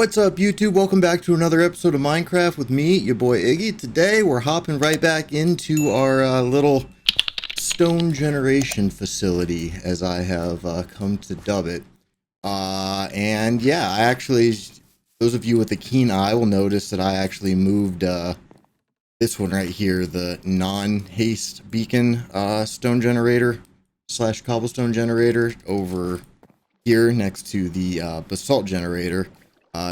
What's up, YouTube? Welcome back to another episode of Minecraft with me, your boy Iggy. Today, we're hopping right back into our little stone generation facility, as I have come to dub it. And yeah, I actually, those of you with a keen eye will notice that I actually moved this one right here, the non-haste beacon stone generator / cobblestone generator, over here next to the basalt generator.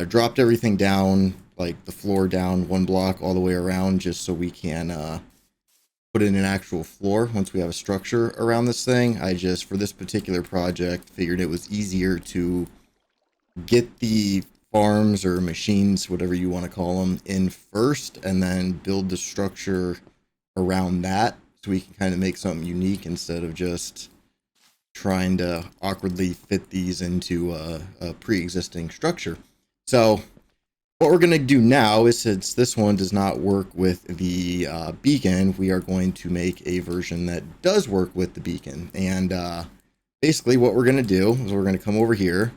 Dropped everything down, like the floor down one block all the way around, just so we can put in an actual floor once we have a structure around this thing. I just, for this particular project, figured it was easier to get the farms or machines, whatever you want to call them, in first, and then build the structure around that, so we can kind of make something unique instead of just trying to awkwardly fit these into a pre-existing structure. So what we're going to do now is, since this one does not work with the beacon, we are going to make a version that does work with the beacon. And basically what we're going to do is we're going to come over here,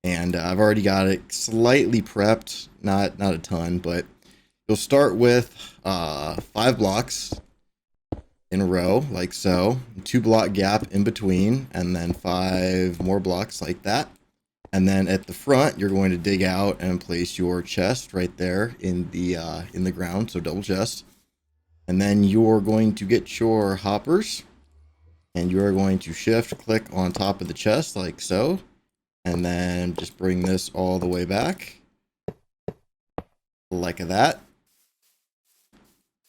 and I've already got it slightly prepped, not a ton, but you'll start with 5 blocks in a row, like so, 2-block gap in between, and then 5 more blocks like that. And then at the front, you're going to dig out and place your chest right there in the ground, so double chest. And then you're going to get your hoppers, and you're going to shift click on top of the chest like so, and then just bring this all the way back like that.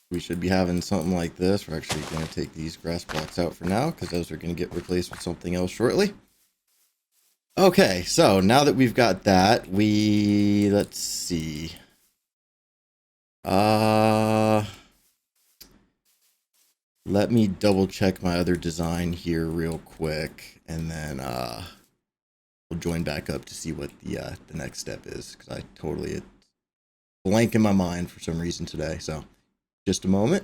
We should be having something like this. We're actually going to take these grass blocks out for now, because those are going to get replaced with something else shortly. Okay, so now that we've got that, let's see. Let me double check my other design here real quick, and then we'll join back up to see what the next step is, because it's blank in my mind for some reason today. So just a moment.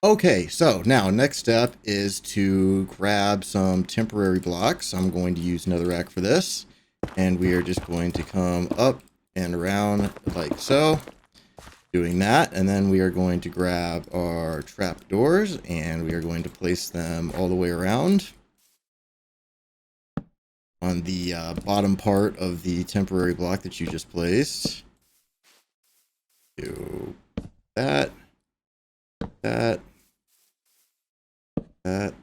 Okay, so now next step is to grab some temporary blocks. I'm going to use netherrack for this, and we are just going to come up and around like so, doing that. And then we are going to grab our trap doors, and we are going to place them all the way around on the bottom part of the temporary block that you just placed. Do that, that, that,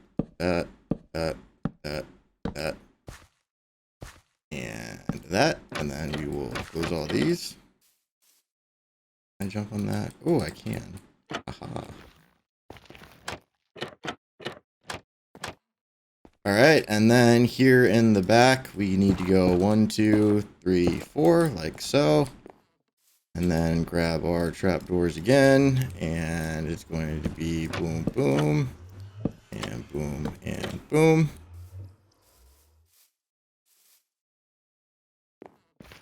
and that, and then we will close all these. Can I jump on that? Oh, I can. Aha. All right, and then here in the back, we need to go 1, 2, 3, 4, like so. And then grab our trapdoors again, and it's going to be boom, boom, and boom, and boom.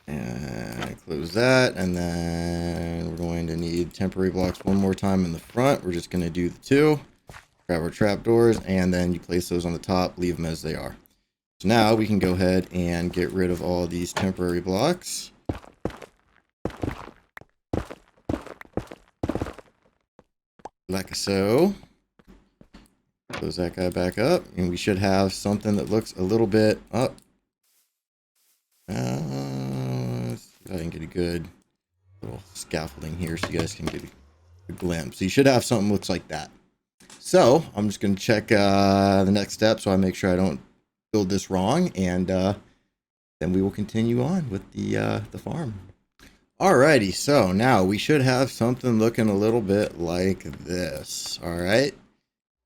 And close that, and then we're going to need temporary blocks one more time in the front. We're just going to do the 2. Grab our trapdoors, and then you place those on the top, leave them as they are. So now we can go ahead and get rid of all these temporary blocks. Like so. Close that guy back up, and we should have something that looks a little bit up. Let's see if I can get a good little scaffolding here so you guys can get a glimpse. So you should have something that looks like that. So I'm just going to check the next step so I make sure I don't build this wrong, and then we will continue on with the farm. Alrighty, so now we should have something looking a little bit like this. Alright,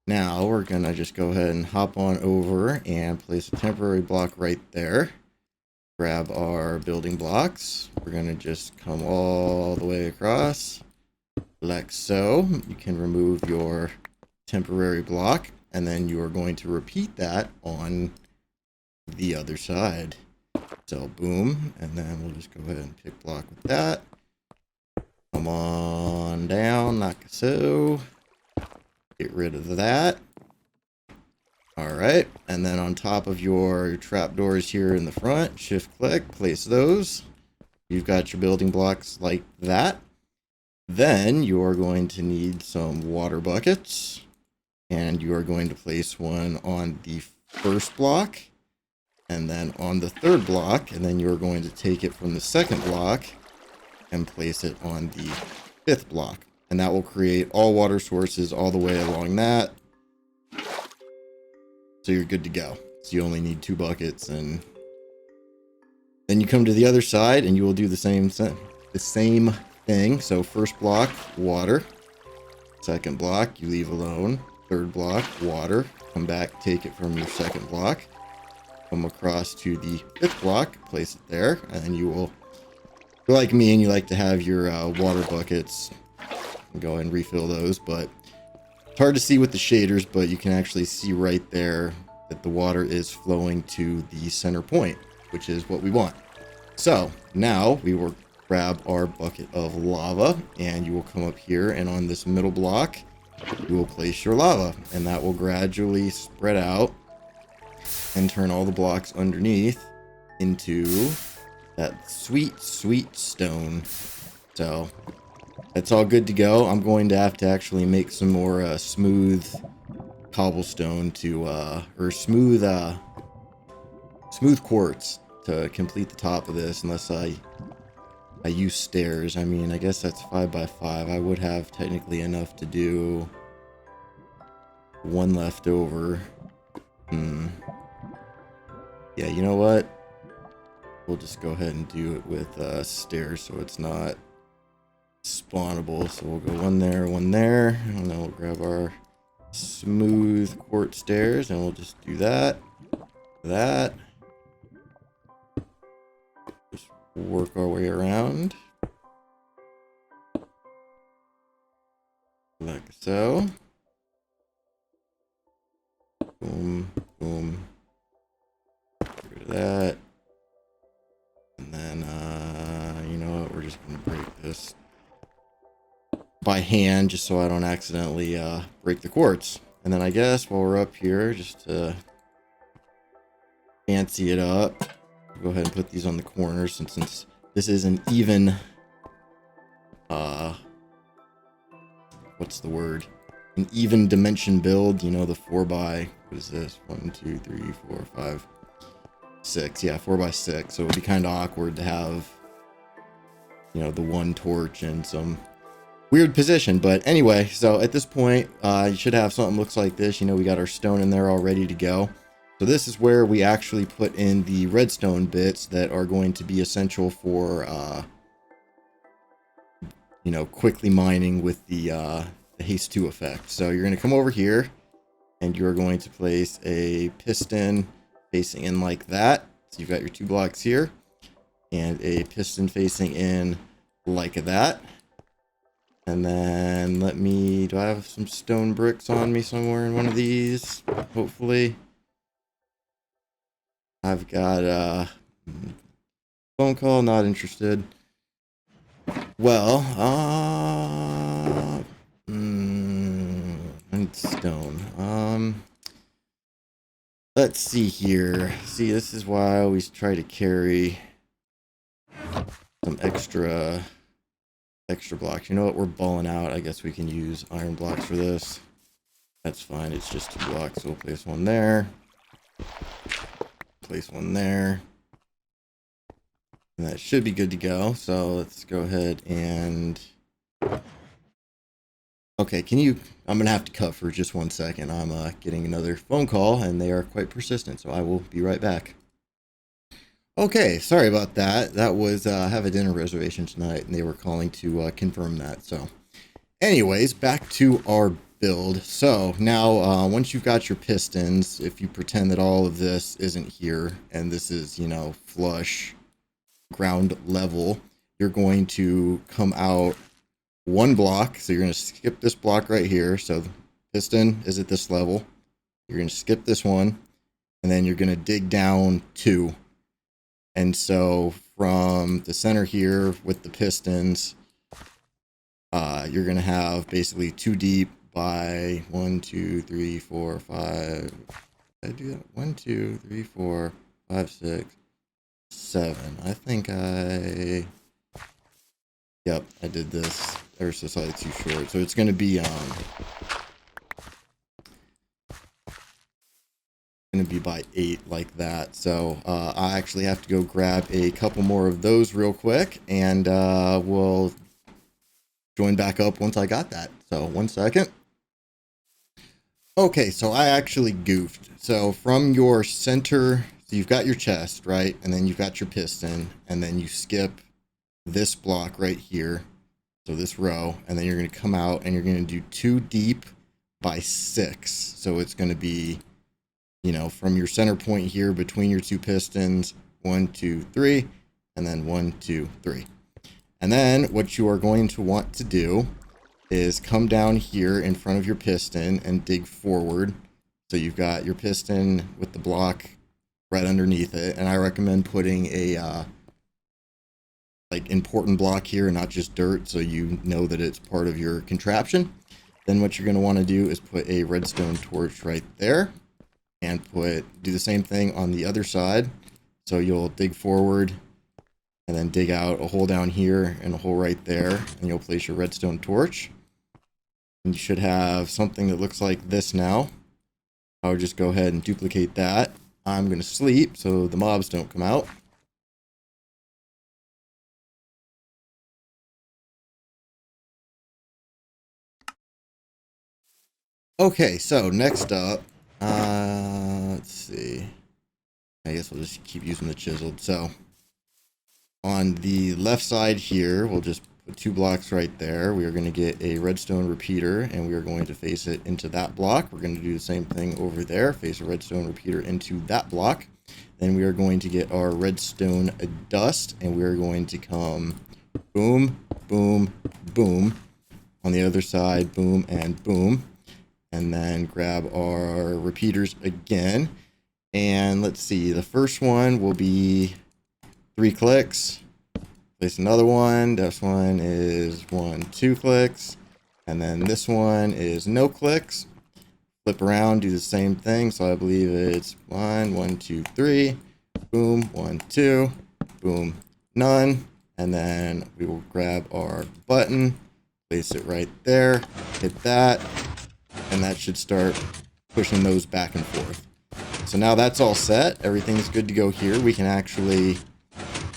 now we're gonna just go ahead and hop on over and place a temporary block right there. Grab our building blocks. We're gonna just come all the way across like so. You can remove your temporary block, and then you are going to repeat that on the other side. So boom, and then we'll just go ahead and pick block with that. Come on down, like so. Get rid of that. Alright, and then on top of your trapdoors here in the front, shift click, place those. You've got your building blocks like that. Then you're going to need some water buckets, and you are going to place one on the first block and then on the third block, and then you're going to take it from the second block and place it on the fifth block, and that will create all water sources all the way along that, so you're good to go. So you only need 2 buckets, and then you come to the other side and you will do the same thing. So first block, water. Second block, you leave alone. Third block, water. Come back, take it from your second block. Come across to the fifth block, place it there, and then you will, you're like me and you like to have your water buckets. Go and refill those, but it's hard to see with the shaders, but you can actually see right there that the water is flowing to the center point, which is what we want. So now we will grab our bucket of lava, and you will come up here, and on this middle block you will place your lava, and that will gradually spread out and turn all the blocks underneath into that sweet stone. So that's all good to go. I'm going to have to actually make some more smooth cobblestone to or smooth quartz to complete the top of this, unless I use stairs. I mean, I guess that's 5 by 5. I would have technically enough to do one left over. Yeah, you know what? We'll just go ahead and do it with stairs, so it's not spawnable. So we'll go one there, and then we'll grab our smooth quartz stairs, and we'll just do that. Just work our way around like so. Boom, boom. Get rid of that. And then, you know what? We're just gonna break this by hand, just so I don't accidentally break the quartz. And then I guess while we're up here, just to fancy it up, go ahead and put these on the corners, since this is an even what's the word? An even dimension build, you know, the 4 by, what is this? 1, 2, 3, 4, 5, 6. Yeah, 4 by 6. So it would be kind of awkward to have, you know, the one torch in some weird position. But anyway, so at this point, you should have something looks like this. You know, we got our stone in there all ready to go. So this is where we actually put in the redstone bits that are going to be essential for, you know, quickly mining with the haste 2 effect. So you're going to come over here, and you're going to place a piston facing in like that. So you've got your 2 blocks here, and a piston facing in like that. And then do I have some stone bricks on me somewhere in one of these? Hopefully. I've got a phone call, not interested. Well, and stone. Let's see here. See, this is why I always try to carry some extra blocks. You know what? We're balling out. I guess we can use iron blocks for this. That's fine. It's just 2 blocks. So we'll place one there. Place one there. And that should be good to go. So let's go ahead and... Okay, I'm going to have to cut for just 1 second. I'm getting another phone call, and they are quite persistent, so I will be right back. Okay, sorry about that. That was, I have a dinner reservation tonight, and they were calling to confirm that. So anyways, back to our build. So now, once you've got your pistons, if you pretend that all of this isn't here, and this is, you know, flush ground level, you're going to come out 1 block. So you're going to skip this block right here. So the piston is at this level. You're going to skip this one, and then you're going to dig down 2. And so from the center here with the pistons, you're going to have basically 2 deep by 1, 2, 3, 4, 5. Did I do that? 1, 2, 3, 4, 5, 6, 7. I think Yep, I did this ever so slightly too short. So it's going to be by 8 like that. So I actually have to go grab a couple more of those real quick, and we'll join back up once I got that. So 1 second. Okay, so I actually goofed. So from your center, so you've got your chest, right? And then you've got your piston, and then you skip this block right here. So this row, and then you're going to come out and you're going to do 2 deep by 6. So it's going to be, you know, from your center point here between your 2 pistons, 1, 2, 3, and then 1, 2, 3. And then what you are going to want to do is come down here in front of your piston and dig forward. So you've got your piston with the block right underneath it. And I recommend putting a like important block here and not just dirt, so you know that it's part of your contraption. Then what you're going to want to do is put a redstone torch right there, and do the same thing on the other side. So you'll dig forward and then dig out a hole down here and a hole right there, and you'll place your redstone torch. And you should have something that looks like this now. I would just go ahead and duplicate that. I'm going to sleep so the mobs don't come out. Okay, so next up, let's see. I guess we'll just keep using the chiseled. So on the left side here, we'll just put 2 blocks right there. We are going to get a redstone repeater, and we are going to face it into that block. We're going to do the same thing over there, face a redstone repeater into that block. Then we are going to get our redstone dust, and we are going to come boom, boom, boom. On the other side, boom and boom. And then grab our repeaters again. And let's see, the first one will be 3 clicks. Place another one. This one is 1, 2 clicks. And then this one is no clicks. Flip around, do the same thing. So I believe it's 1, 1, 2, 3. Boom, 1, 2. Boom, none. And then we will grab our button, place it right there, hit that. And that should start pushing those back and forth. So now that's all set. Everything's good to go here. We can actually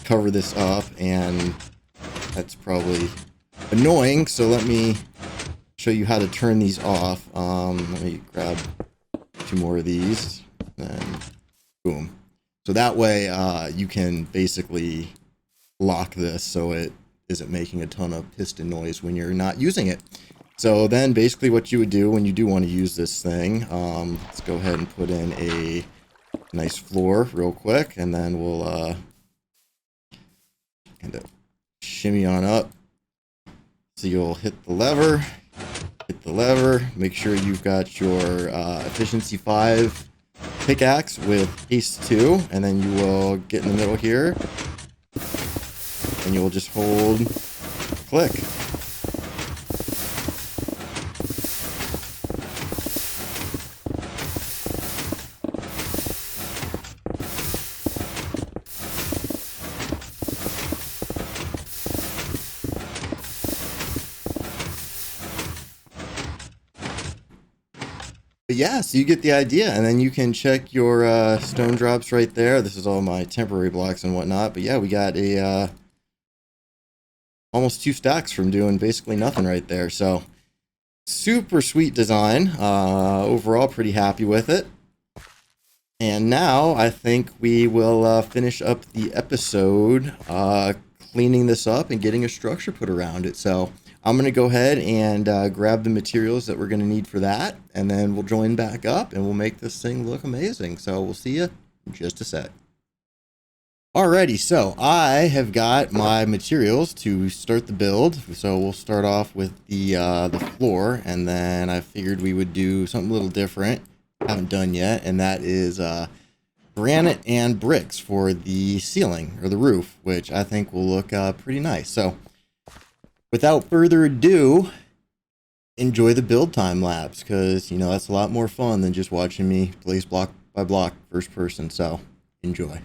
cover this up, and that's probably annoying. So let me show you how to turn these off. Let me grab 2 more of these, and boom. So that way you can basically lock this so it isn't making a ton of piston noise when you're not using it. So then basically what you would do when you do want to use this thing, let's go ahead and put in a nice floor real quick, and then we'll kind of shimmy on up. So you'll hit the lever, make sure you've got your efficiency 5 pickaxe with haste 2, and then you will get in the middle here, and you'll just hold click. But yeah, so you get the idea, and then you can check your stone drops right there. This is all my temporary blocks and whatnot. But yeah, we got a almost 2 stacks from doing basically nothing right there. So super sweet design. Overall, pretty happy with it. And now I think we will finish up the episode cleaning this up and getting a structure put around it. So I'm going to go ahead and grab the materials that we're going to need for that, and then we'll join back up and we'll make this thing look amazing. So we'll see you in just a sec. Alrighty, so I have got my materials to start the build. So we'll start off with the floor, and then I figured we would do something a little different. Haven't done yet, and that is granite and bricks for the ceiling or the roof, which I think will look pretty nice. So without further ado, enjoy the build time lapse, because, you know, that's a lot more fun than just watching me place block by block first person. So enjoy.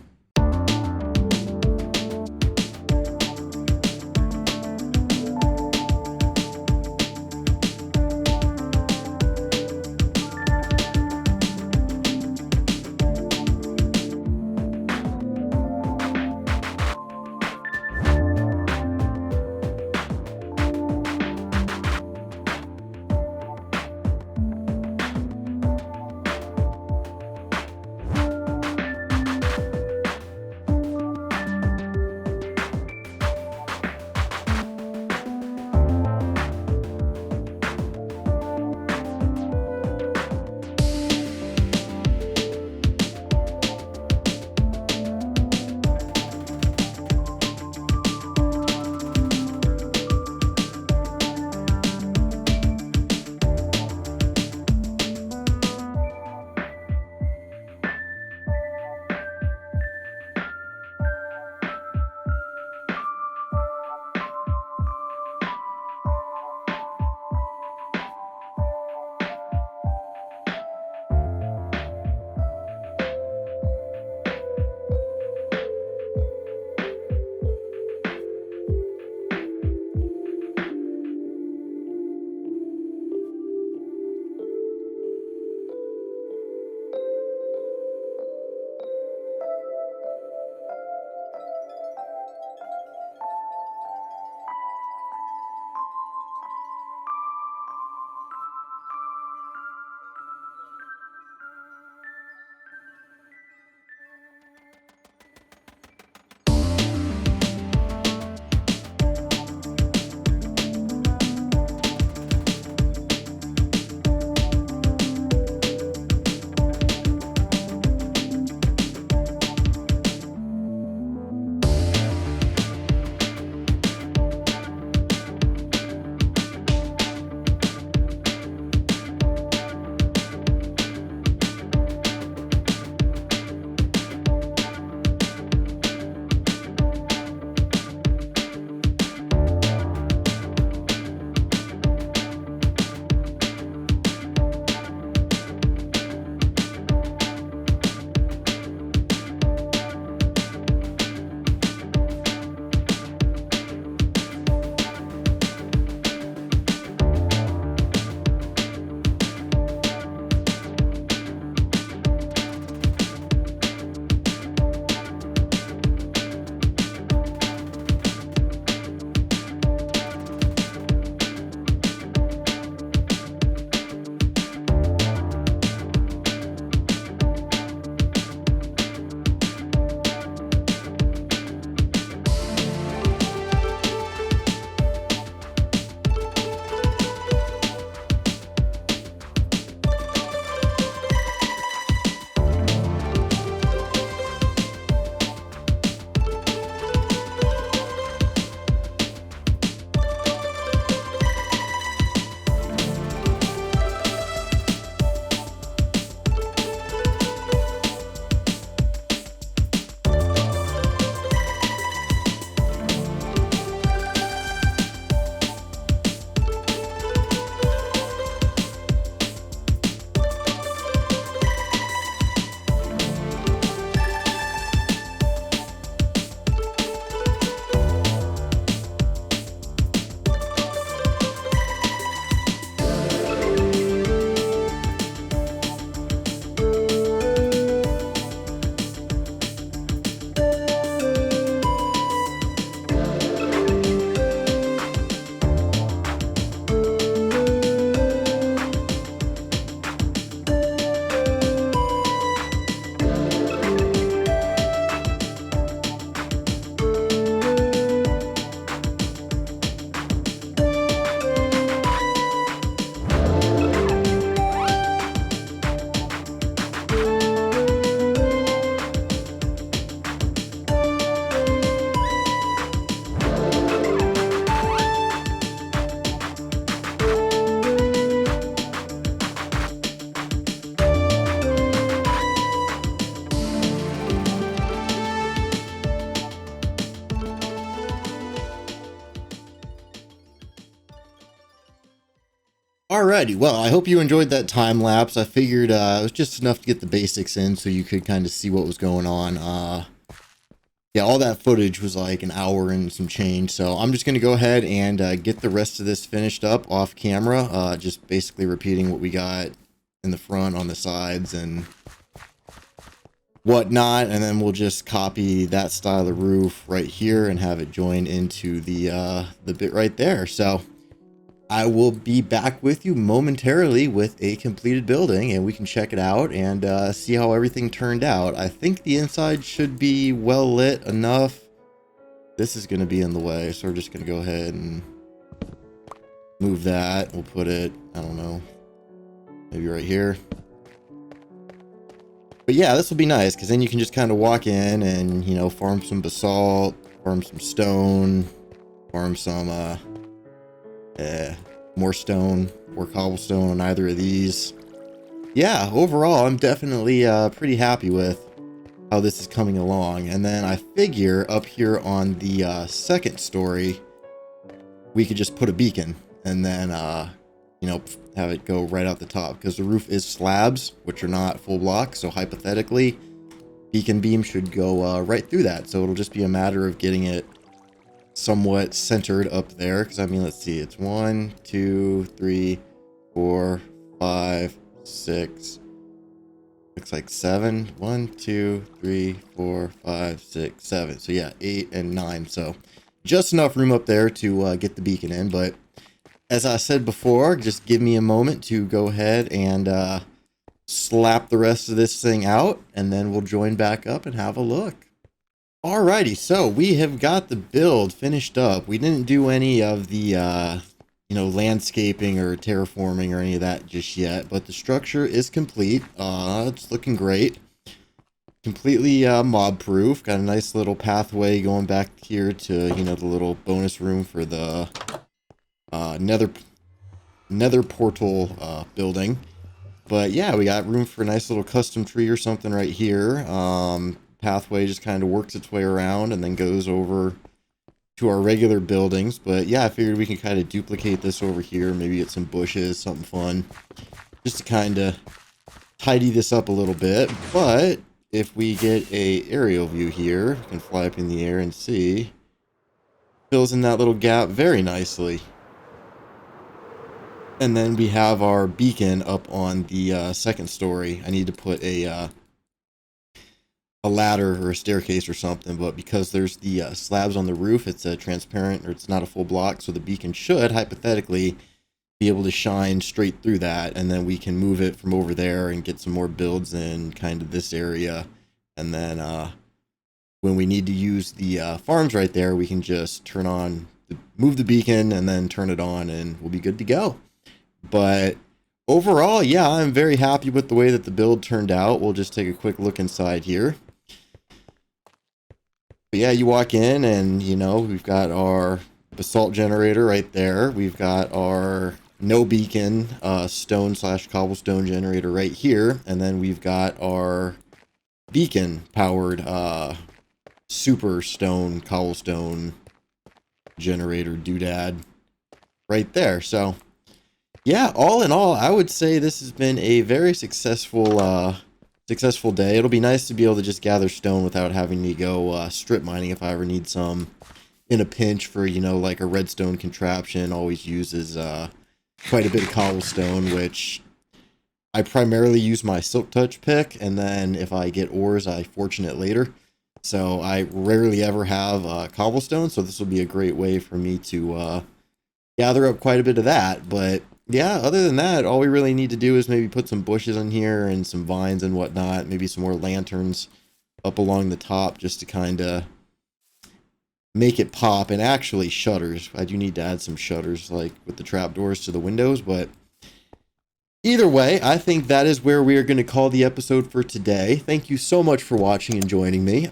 Alrighty, well, I hope you enjoyed that time lapse. I figured it was just enough to get the basics in so you could kind of see what was going on. Yeah, all that footage was like an hour and some change, so I'm just going to go ahead and get the rest of this finished up off camera, just basically repeating what we got in the front, on the sides, and whatnot, and then we'll just copy that style of roof right here and have it join into the bit right there. So I will be back with you momentarily with a completed building, and we can check it out and see how everything turned out. I think the inside should be well lit enough. This is going to be in the way, so we're just going to go ahead and move that. We'll put it, I don't know, maybe right here. But yeah, this will be nice because then you can just kind of walk in and, you know, farm some basalt, farm some stone, farm some more stone or cobblestone on either of these. Yeah, overall, I'm definitely pretty happy with how this is coming along. And then I figure up here on the second story, we could just put a beacon and then, you know, have it go right out the top, because the roof is slabs, which are not full block. So hypothetically, beacon beam should go right through that. So it'll just be a matter of getting it somewhat centered up there. Because I mean, let's see, it's 1, 2, 3, 4, 5, 6. Looks like 7. 1, 2, 3, 4, 5, 6, 7. So yeah, 8 and 9. So just enough room up there to get the beacon in. But as I said before, just give me a moment to go ahead and slap the rest of this thing out, and then we'll join back up and have a look. Alrighty, so we have got the build finished up. We didn't do any of the, you know, landscaping or terraforming or any of that just yet, but the structure is complete. It's looking great. Completely mob-proof. Got a nice little pathway going back here to, you know, the little bonus room for the nether portal building. But yeah, we got room for a nice little custom tree or something right here. Pathway just kind of works its way around and then goes over to our regular buildings. But yeah, I figured we can kind of duplicate this over here, maybe get some bushes, something fun, just to kind of tidy this up a little bit. But if we get a aerial view here, we can fly up in the air and see, fills in that little gap very nicely. And then we have our beacon up on the second story. I need to put a ladder or a staircase or something, but because there's the slabs on the roof, it's a transparent, or it's not a full block, so the beacon should hypothetically be able to shine straight through that, and then we can move it from over there and get some more builds in kind of this area. And then when we need to use the farms right there, we can just turn on, move the beacon and then turn it on, and we'll be good to go. But overall, yeah, I'm very happy with the way that the build turned out. We'll just take a quick look inside here. But yeah, you walk in and, you know, we've got our basalt generator right there. We've got our no beacon stone / cobblestone generator right here. And then we've got our beacon powered super stone cobblestone generator doodad right there. So yeah, all in all, I would say this has been a very successful day. It'll be nice to be able to just gather stone without having to go strip mining if I ever need some in a pinch for, you know, like a redstone contraption. Always uses quite a bit of cobblestone, which I primarily use my silk touch pick, and then if I get ores, I fortune it later. So I rarely ever have cobblestone, so this will be a great way for me to gather up quite a bit of that. But yeah, other than that, all we really need to do is maybe put some bushes in here and some vines and whatnot, maybe some more lanterns up along the top just to kind of make it pop, and actually shutters. I do need to add some shutters like with the trapdoors to the windows, but either way, I think that is where we are going to call the episode for today. Thank you so much for watching and joining me.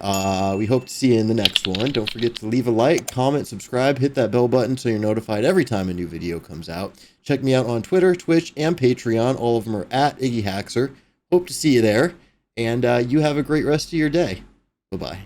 We hope to see you in the next one. Don't forget to leave a like, comment, subscribe, hit that bell button so you're notified every time a new video comes out. Check me out on Twitter, Twitch, and Patreon. All of them are at EVGA Associate. Hope to see you there, and you have a great rest of your day. Bye-bye.